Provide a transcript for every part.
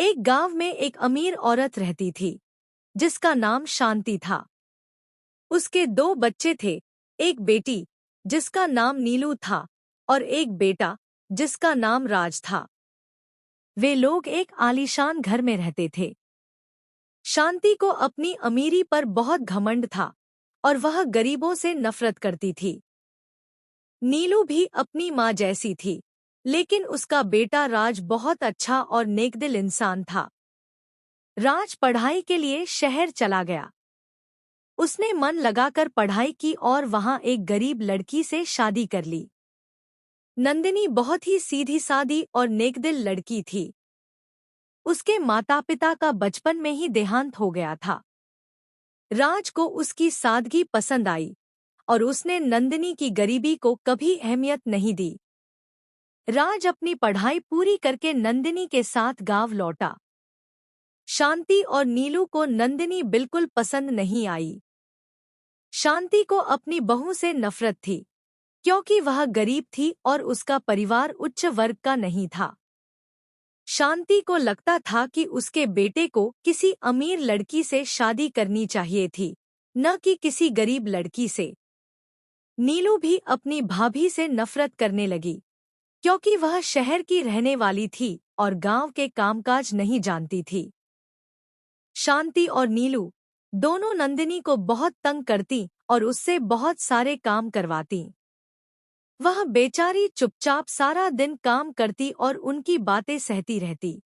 एक गांव में एक अमीर औरत रहती थी जिसका नाम शांति था। उसके दो बच्चे थे, एक बेटी जिसका नाम नीलू था और एक बेटा जिसका नाम राज था। वे लोग एक आलीशान घर में रहते थे। शांति को अपनी अमीरी पर बहुत घमंड था और वह गरीबों से नफरत करती थी। नीलू भी अपनी माँ जैसी थी, लेकिन उसका बेटा राज बहुत अच्छा और नेकदिल इंसान था। राज पढ़ाई के लिए शहर चला गया। उसने मन लगाकर पढ़ाई की और वहां एक गरीब लड़की से शादी कर ली। नंदिनी बहुत ही सीधी सादी और नेकदिल लड़की थी। उसके माता पिता का बचपन में ही देहांत हो गया था। राज को उसकी सादगी पसंद आई और उसने नंदिनी की गरीबी को कभी अहमियत नहीं दी। राज अपनी पढ़ाई पूरी करके नंदिनी के साथ गांव लौटा। शांति और नीलू को नंदिनी बिल्कुल पसंद नहीं आई। शांति को अपनी बहू से नफरत थी, क्योंकि वह गरीब थी और उसका परिवार उच्च वर्ग का नहीं था। शांति को लगता था कि उसके बेटे को किसी अमीर लड़की से शादी करनी चाहिए थी, न कि किसी गरीब लड़की से। नीलू भी अपनी भाभी से नफरत करने लगी, क्योंकि वह शहर की रहने वाली थी और गांव के कामकाज नहीं जानती थी। शांति और नीलू दोनों नंदिनी को बहुत तंग करती और उससे बहुत सारे काम करवाती। वह बेचारी चुपचाप सारा दिन काम करती और उनकी बातें सहती रहती।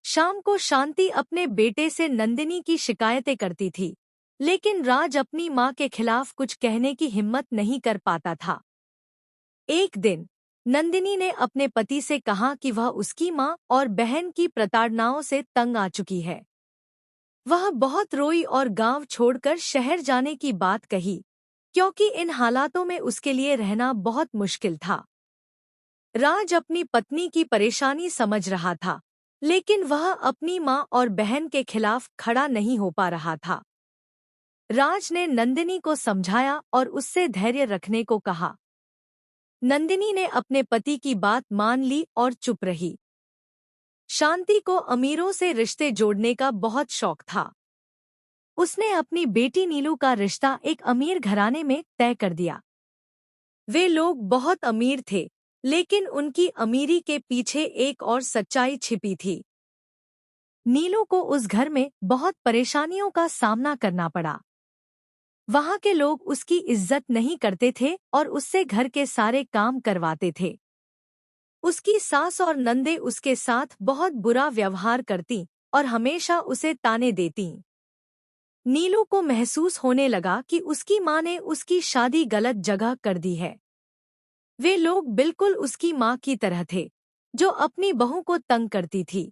शाम को शांति अपने बेटे से नंदिनी की शिकायतें करती थी, लेकिन राज अपनी माँ के खिलाफ कुछ कहने की हिम्मत नहीं कर पाता था। एक दिन नंदिनी ने अपने पति से कहा कि वह उसकी माँ और बहन की प्रताड़नाओं से तंग आ चुकी है। वह बहुत रोई और गांव छोड़कर शहर जाने की बात कही, क्योंकि इन हालातों में उसके लिए रहना बहुत मुश्किल था। राज अपनी पत्नी की परेशानी समझ रहा था, लेकिन वह अपनी माँ और बहन के खिलाफ खड़ा नहीं हो पा रहा था। राज ने नंदिनी को समझाया और उससे धैर्य रखने को कहा। नंदिनी ने अपने पति की बात मान ली और चुप रही। शांति को अमीरों से रिश्ते जोड़ने का बहुत शौक था। उसने अपनी बेटी नीलू का रिश्ता एक अमीर घराने में तय कर दिया। वे लोग बहुत अमीर थे, लेकिन उनकी अमीरी के पीछे एक और सच्चाई छिपी थी। नीलू को उस घर में बहुत परेशानियों का सामना करना पड़ा। वहां के लोग उसकी इज्जत नहीं करते थे और उससे घर के सारे काम करवाते थे। उसकी सास और नंदे उसके साथ बहुत बुरा व्यवहार करती और हमेशा उसे ताने देती। नीलू को महसूस होने लगा कि उसकी माँ ने उसकी शादी गलत जगह कर दी है। वे लोग बिल्कुल उसकी माँ की तरह थे, जो अपनी बहू को तंग करती थी।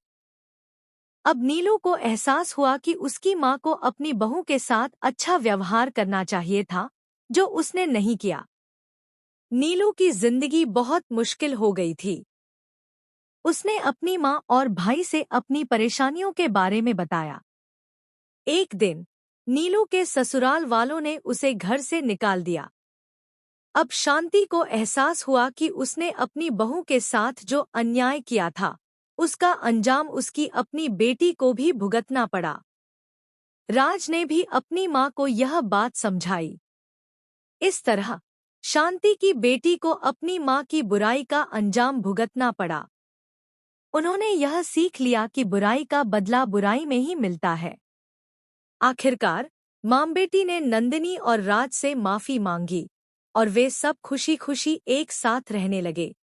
अब नीलू को एहसास हुआ कि उसकी माँ को अपनी बहू के साथ अच्छा व्यवहार करना चाहिए था, जो उसने नहीं किया। नीलू की जिंदगी बहुत मुश्किल हो गई थी। उसने अपनी माँ और भाई से अपनी परेशानियों के बारे में बताया। एक दिन नीलू के ससुराल वालों ने उसे घर से निकाल दिया। अब शांति को एहसास हुआ कि उसने अपनी बहू के साथ जो अन्याय किया था, उसका अंजाम उसकी अपनी बेटी को भी भुगतना पड़ा। राज ने भी अपनी माँ को यह बात समझाई। इस तरह शांति की बेटी को अपनी माँ की बुराई का अंजाम भुगतना पड़ा। उन्होंने यह सीख लिया कि बुराई का बदला बुराई में ही मिलता है। आखिरकार माँ बेटी ने नंदिनी और राज से माफी मांगी और वे सब खुशी खुशी एक साथ रहने लगे।